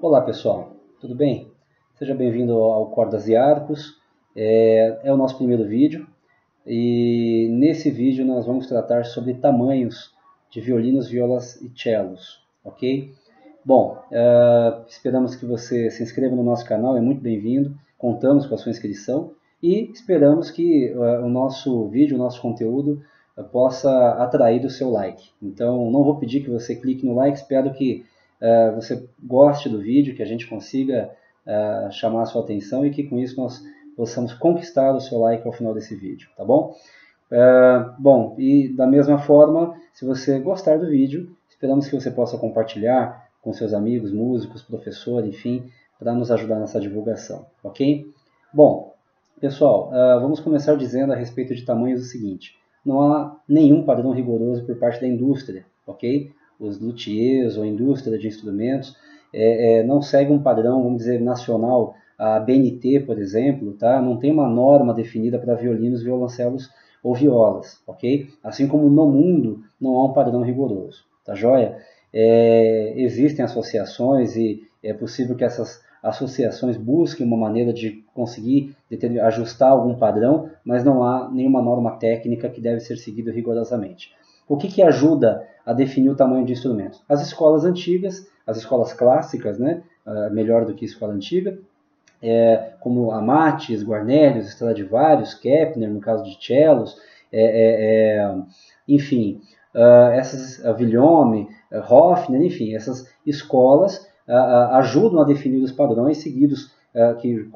Olá pessoal, tudo bem? Seja bem-vindo ao Cordas e Arcos. É o nosso primeiro vídeo e nesse vídeo nós vamos tratar sobre tamanhos de violinos, violas e cellos, ok? Bom, esperamos que você se inscreva no nosso canal, é muito bem-vindo, contamos com a sua inscrição e esperamos que o nosso vídeo, o nosso conteúdo possa atrair o seu like. Então não vou pedir que você clique no like, espero que você goste do vídeo, que a gente consiga chamar a sua atenção e que com isso nós possamos conquistar o seu like ao final desse vídeo, tá bom? Bom, e da mesma forma, se você gostar do vídeo, esperamos que você possa compartilhar com seus amigos, músicos, professor, enfim, para nos ajudar nessa divulgação, ok? Bom, pessoal, vamos começar dizendo a respeito de tamanhos o seguinte: não há nenhum padrão rigoroso por parte da indústria, ok? Os luthiers ou indústria de instrumentos não seguem um padrão, vamos dizer, nacional. A BNT, por exemplo, tá? Não tem uma norma definida para violinos, violoncelos ou violas, ok? Assim como no mundo não há um padrão rigoroso, tá joia? Existem associações e é possível que essas associações busquem uma maneira de conseguir ajustar algum padrão, mas não há nenhuma norma técnica que deve ser seguida rigorosamente. O que ajuda a definir o tamanho de instrumentos? As escolas antigas, as escolas clássicas, né? Melhor do que escola antiga, como Amatis, Guarnerius, Stradivarius, Kepner, no caso de cellos, enfim, essas Villaume, Hofner, enfim, essas escolas ajudam a definir os padrões seguidos, que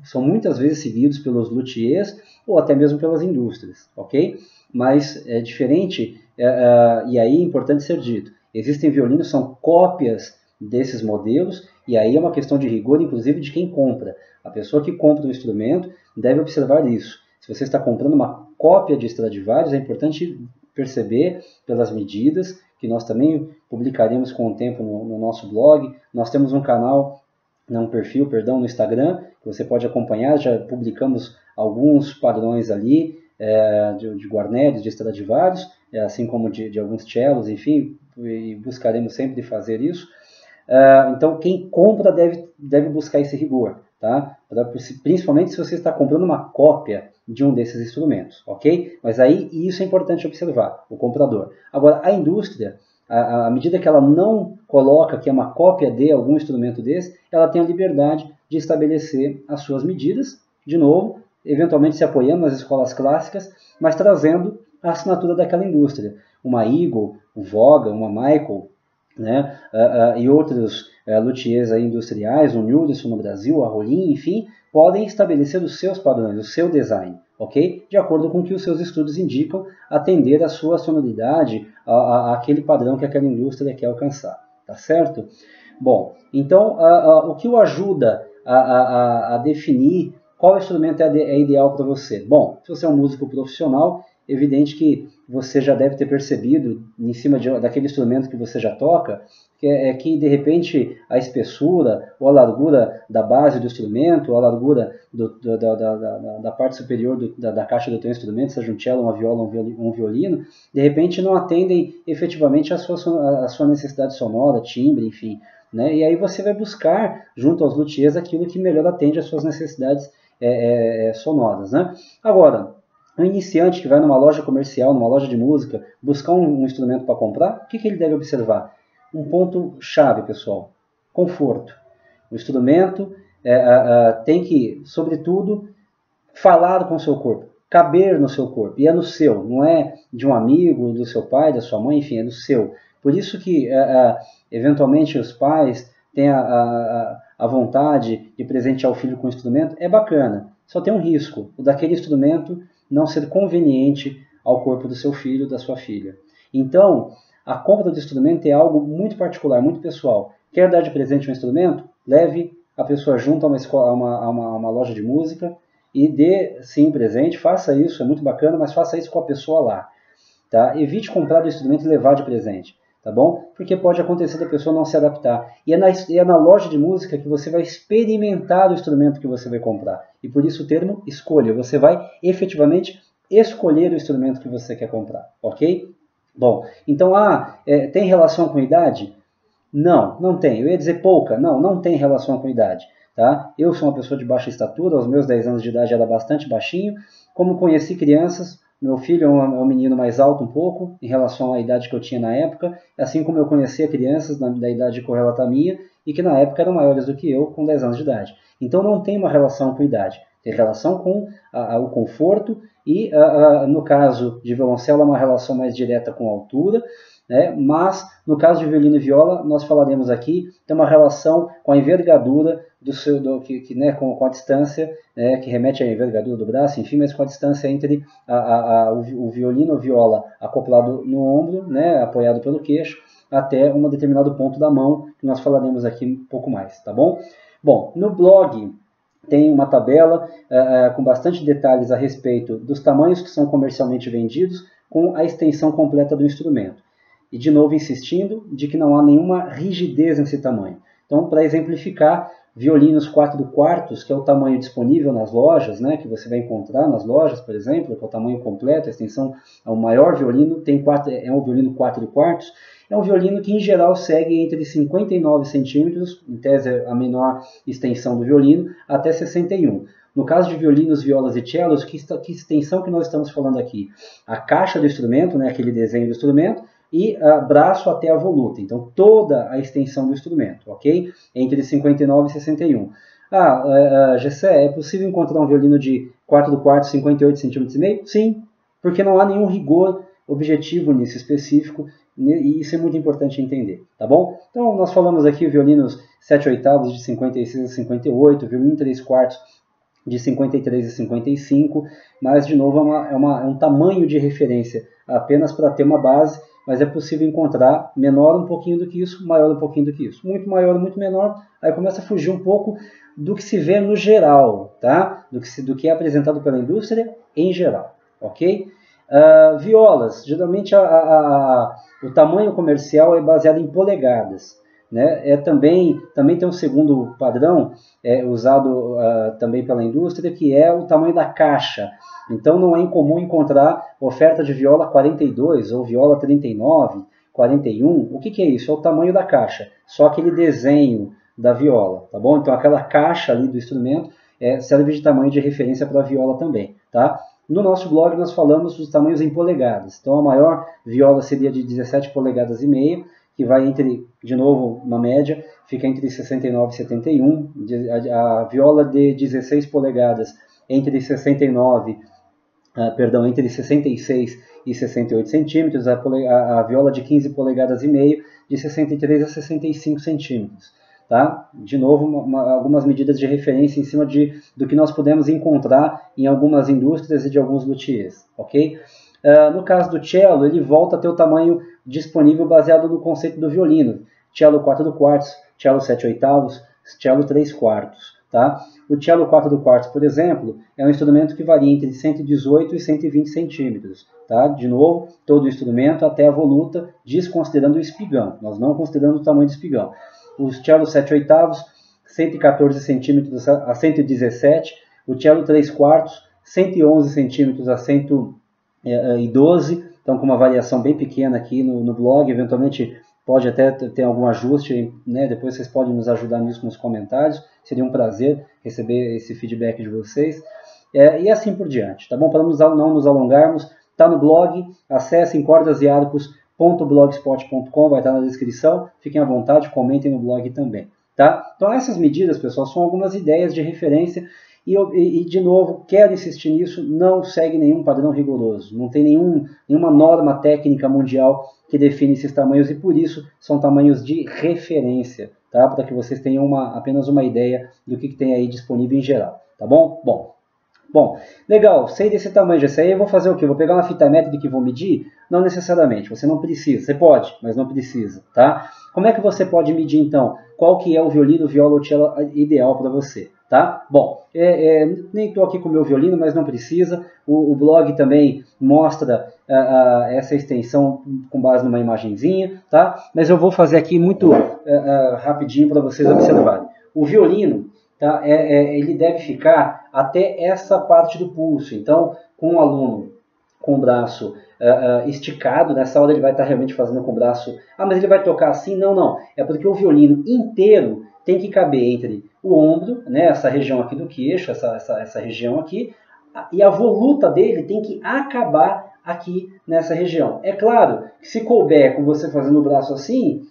são muitas vezes seguidos pelos luthiers ou até mesmo pelas indústrias, ok? Mas é diferente, e aí é importante ser dito, existem violinos que são cópias desses modelos, e aí é uma questão de rigor, inclusive, de quem compra. A pessoa que compra o instrumento deve observar isso. Se você está comprando uma cópia de Stradivarius, é importante perceber pelas medidas, que nós também publicaremos com o tempo no nosso blog. Nós temos um canal, um perfil, perdão, no Instagram, que você pode acompanhar, já publicamos alguns padrões ali, de Guarnerius, de Stradivarius, assim como de alguns cellos, enfim, e buscaremos sempre fazer isso. Então, quem compra deve buscar esse rigor, tá? Principalmente se você está comprando uma cópia de um desses instrumentos, ok? Mas aí isso é importante observar, o comprador. Agora, a indústria, à medida que ela não coloca que é uma cópia de algum instrumento desse, ela tem a liberdade de estabelecer as suas medidas, de novo, eventualmente se apoiando nas escolas clássicas, mas trazendo a assinatura daquela indústria. Uma Eagle, uma Voga, uma Michael, né? E outros luthiers industriais, o Nilson no Brasil, a Rollin, enfim, podem estabelecer os seus padrões, o seu design, ok? De acordo com o que os seus estudos indicam, atender a sua sonoridade, aquele padrão que aquela indústria quer alcançar, tá certo? Bom, então, o que o ajuda a definir qual instrumento é ideal para você? Bom, se você é um músico profissional, evidente que você já deve ter percebido, em cima daquele instrumento que você já toca, que de repente a espessura ou a largura da base do instrumento, ou a largura da parte superior da caixa do teu instrumento, seja um cello, uma viola, um violino, de repente não atendem efetivamente a sua necessidade sonora, timbre, enfim. Né? E aí você vai buscar, junto aos luthiers, aquilo que melhor atende às suas necessidades sonoras. Né? Agora, um iniciante que vai numa loja comercial, numa loja de música, buscar um instrumento para comprar, o que ele deve observar? Um ponto chave, pessoal: conforto. O instrumento tem que, sobretudo, falar com o seu corpo, caber no seu corpo, e é no seu, não é de um amigo, do seu pai, da sua mãe, enfim, é do seu. Por isso que, eventualmente, os pais têm a vontade de presentear o filho com um instrumento, é bacana, só tem um risco, o daquele instrumento não ser conveniente ao corpo do seu filho, da sua filha. Então, a compra do instrumento é algo muito particular, muito pessoal. Quer dar de presente um instrumento? Leve a pessoa junto a uma loja de música e dê sim presente, faça isso, é muito bacana, mas faça isso com a pessoa lá. Tá? Evite comprar o instrumento e levar de presente, tá bom? Porque pode acontecer da pessoa não se adaptar. E é na loja de música que você vai experimentar o instrumento que você vai comprar. E por isso o termo escolha. Você vai efetivamente escolher o instrumento que você quer comprar, ok? Bom, então tem relação com idade? Não, não tem. Eu ia dizer pouca. Não, não tem relação com idade. Tá? Eu sou uma pessoa de baixa estatura, aos meus 10 anos de idade era bastante baixinho. Como conheci crianças, meu filho é um menino mais alto um pouco, em relação à idade que eu tinha na época, assim como eu conhecia crianças da idade correlata à minha, e que na época eram maiores do que eu, com 10 anos de idade. Então não tem uma relação com idade, tem relação com o conforto e, no caso de violoncelo, é uma relação mais direta com a altura, né? Mas no caso de violino e viola, nós falaremos aqui, tem uma relação com a envergadura né, com a distância, né, que remete à envergadura do braço, enfim, mas com a distância entre o violino ou viola acoplado no ombro, né, apoiado pelo queixo, até um determinado ponto da mão, que nós falaremos aqui um pouco mais, tá bom? Bom, no blog tem uma tabela com bastante detalhes a respeito dos tamanhos que são comercialmente vendidos com a extensão completa do instrumento. E de novo insistindo de que não há nenhuma rigidez nesse tamanho. Então, para exemplificar, violinos 4/4, que é o tamanho disponível nas lojas, né, que você vai encontrar nas lojas, por exemplo, que é o tamanho completo, a extensão, o maior violino é um violino 4/4, é um violino que em geral segue entre 59 centímetros, em tese a menor extensão do violino, até 61. No caso de violinos, violas e cellos, que extensão que nós estamos falando aqui? A caixa do instrumento, né, aquele desenho do instrumento, e braço até a voluta. Então, toda a extensão do instrumento, ok? Entre 59 e 61. Gessé, é possível encontrar um violino de 4/4, 58 centímetros e meio? Sim, porque não há nenhum rigor objetivo nisso específico, e isso é muito importante entender, tá bom? Então, nós falamos aqui violinos 7/8 de 56 a 58, violino 3/4 de 53 a 55, mas, de novo, é um tamanho de referência, apenas para ter uma base, mas é possível encontrar menor um pouquinho do que isso, maior um pouquinho do que isso. Muito maior, muito menor, aí começa a fugir um pouco do que se vê no geral, tá? Do que é apresentado pela indústria em geral, ok? Violas, geralmente o tamanho comercial é baseado em polegadas, né? Também tem um segundo padrão usado também pela indústria, que é o tamanho da caixa. Então não é incomum encontrar oferta de viola 42 ou viola 39, 41. O que é isso? É o tamanho da caixa, só aquele desenho da viola, tá bom? Então aquela caixa ali do instrumento serve de tamanho de referência para a viola também, tá? No nosso blog nós falamos dos tamanhos em polegadas. Então a maior viola seria de 17 polegadas e meio, que vai entre, de novo, uma média, fica entre 69 e 71. A viola de 16 polegadas entre 66 e 68 centímetros, a viola de 15 polegadas e meio, de 63 a 65 centímetros. Tá? De novo, algumas medidas de referência em cima do que nós podemos encontrar em algumas indústrias e de alguns luthiers, ok? No caso do cello, ele volta a ter o tamanho disponível baseado no conceito do violino. Cello 4/4, cello 7/8, cello 3/4. Tá? O cello 4/4, por exemplo, é um instrumento que varia entre 118 e 120 centímetros. Tá? De novo, todo o instrumento até a voluta, desconsiderando o espigão. Nós não consideramos o tamanho do espigão. Os cello 7/8, 114 centímetros a 117. O cello 3/4, 111 centímetros a 112. Então, com uma variação bem pequena aqui no blog, eventualmente pode até ter algum ajuste, né? Depois vocês podem nos ajudar nisso nos comentários. Seria um prazer receber esse feedback de vocês. E assim por diante, tá bom? Para não nos alongarmos, está no blog, acessem cordasarcos.blogspot.com, vai estar na descrição. Fiquem à vontade, comentem no blog também, tá? Então essas medidas, pessoal, são algumas ideias de referência. E, de novo, quero insistir nisso, não segue nenhum padrão rigoroso, não tem nenhuma norma técnica mundial que define esses tamanhos, e por isso são tamanhos de referência, tá? Para que vocês tenham apenas uma ideia do que tem aí disponível em geral, tá bom? Bom, legal, sei desse tamanho, já sei, eu vou fazer o quê? Vou pegar uma fita métrica e vou medir? Não necessariamente, você não precisa, você pode, mas não precisa, tá? Como é que você pode medir, então, qual que é o violino, viola ou cello ideal para você, tá? Bom, nem estou aqui com o meu violino, mas não precisa, o blog também mostra essa extensão com base numa imagenzinha, tá? Mas eu vou fazer aqui muito rapidinho para vocês observarem. O violino, tá? Ele deve ficar até essa parte do pulso. Então, com o aluno com o braço esticado, nessa hora ele vai estar realmente fazendo com o braço... Ah, mas ele vai tocar assim? Não, não. É porque o violino inteiro tem que caber entre o ombro, né, essa região aqui do queixo, essa região aqui, e a voluta dele tem que acabar aqui nessa região. É claro que se couber com você fazendo o braço assim,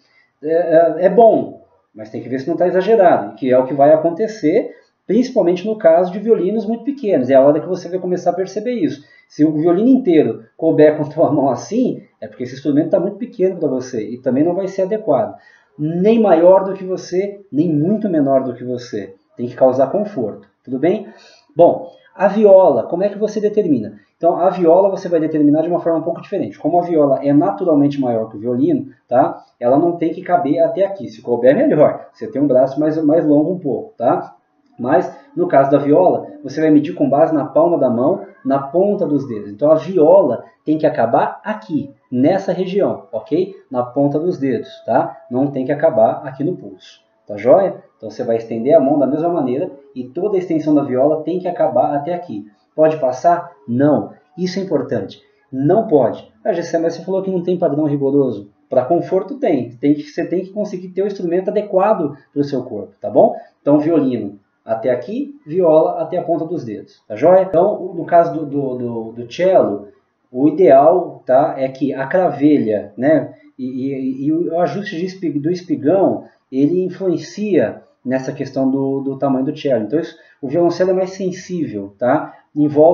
é bom, mas tem que ver se não está exagerado, que é o que vai acontecer, principalmente no caso de violinos muito pequenos. É a hora que você vai começar a perceber isso. Se o violino inteiro couber com a tua mão assim, é porque esse instrumento está muito pequeno para você e também não vai ser adequado. Nem maior do que você, nem muito menor do que você. Tem que causar conforto, tudo bem? Bom, a viola, como é que você determina? Então, a viola você vai determinar de uma forma um pouco diferente. Como a viola é naturalmente maior que o violino, tá? Ela não tem que caber até aqui. Se couber, melhor. Você tem um braço mais longo um pouco, tá? Mas, no caso da viola, você vai medir com base na palma da mão, na ponta dos dedos. Então, a viola tem que acabar aqui, nessa região, ok? Na ponta dos dedos, tá? Não tem que acabar aqui no pulso, tá joia? Então, você vai estender a mão da mesma maneira e toda a extensão da viola tem que acabar até aqui. Pode passar? Não. Isso é importante. Não pode. Ah, Gessé, mas você falou que não tem padrão rigoroso. Para conforto tem. Você tem que conseguir ter o instrumento adequado para o seu corpo, tá bom? Então, violino até aqui, viola até a ponta dos dedos, tá joia? Então, no caso do cello, o ideal, tá, é que a cravelha, né, e o ajuste do espigão, ele influencia nessa questão do tamanho do cello. Então, o violoncelo é mais sensível, tá?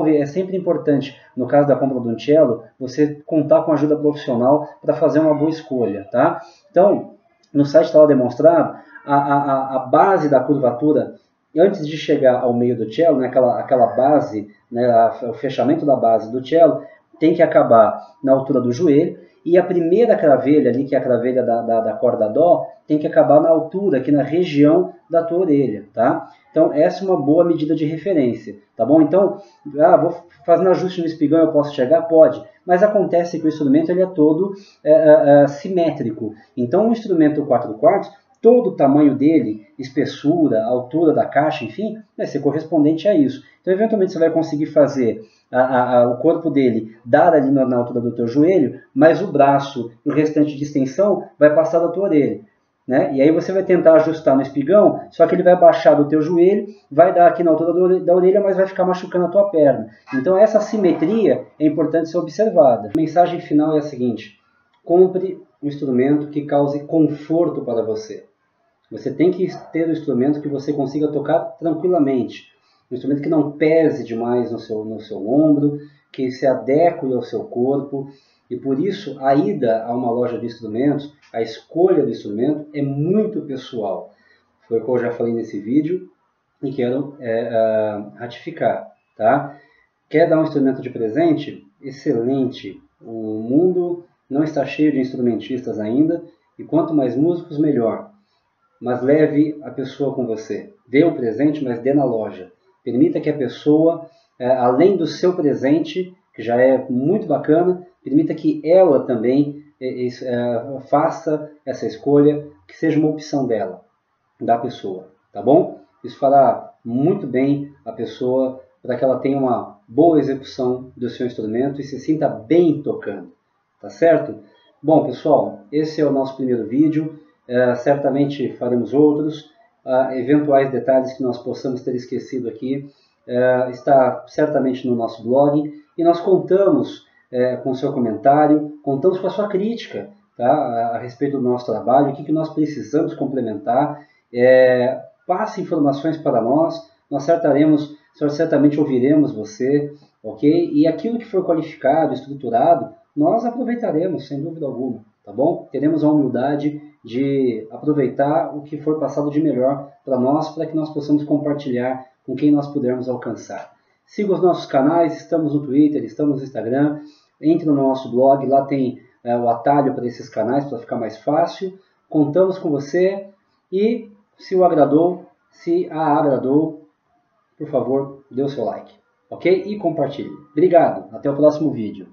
É sempre importante, no caso da compra de um cello, você contar com ajuda profissional para fazer uma boa escolha, tá? Então, no site está lá demonstrado, a base da curvatura, antes de chegar ao meio do cello, né, aquela base, né, o fechamento da base do cello, tem que acabar na altura do joelho, e a primeira cravelha ali, que é a cravelha da corda dó, tem que acabar na altura, aqui na região da tua orelha, tá? Então, essa é uma boa medida de referência, tá bom? Então, vou fazendo ajuste no espigão, eu posso chegar? Pode, mas acontece que o instrumento ele é todo simétrico. Então, o instrumento 4/4, todo o tamanho dele, espessura, altura da caixa, enfim, vai ser correspondente a isso. Então, eventualmente, você vai conseguir fazer o corpo dele dar ali na altura do teu joelho, mas o braço e o restante de extensão vai passar da tua orelha. Né? E aí você vai tentar ajustar no espigão, só que ele vai baixar do teu joelho, vai dar aqui na altura da orelha, mas vai ficar machucando a tua perna. Então essa simetria é importante ser observada. A mensagem final é a seguinte: compre um instrumento que cause conforto para você. Você tem que ter um instrumento que você consiga tocar tranquilamente. Um instrumento que não pese demais no seu ombro, que se adeque ao seu corpo. E por isso, a ida a uma loja de instrumentos, a escolha do instrumento é muito pessoal. Foi o que eu já falei nesse vídeo e quero ratificar. Tá? Quer dar um instrumento de presente? Excelente! O mundo não está cheio de instrumentistas ainda, e quanto mais músicos, melhor. Mas leve a pessoa com você. Dê o presente, mas dê na loja. Permita que a pessoa, além do seu presente, que já é muito bacana, permita que ela também faça essa escolha, que seja uma opção dela, da pessoa, tá bom? Isso fará muito bem a pessoa para que ela tenha uma boa execução do seu instrumento e se sinta bem tocando, tá certo? Bom, pessoal, esse é o nosso primeiro vídeo. Certamente faremos outros. Eventuais detalhes que nós possamos ter esquecido aqui está certamente no nosso blog, e nós contamos com o seu comentário, contamos com a sua crítica, tá? A respeito do nosso trabalho, o que nós precisamos complementar. Passe informações para nós certamente ouviremos você, ok? E aquilo que for qualificado, estruturado, nós aproveitaremos, sem dúvida alguma, tá bom? Teremos a humildade de aproveitar o que for passado de melhor para nós, para que nós possamos compartilhar com quem nós pudermos alcançar. Siga os nossos canais, estamos no Twitter, estamos no Instagram, entre no nosso blog, lá tem o atalho para esses canais, para ficar mais fácil. Contamos com você e se a agradou, por favor, dê o seu like, ok? E compartilhe. Obrigado, até o próximo vídeo.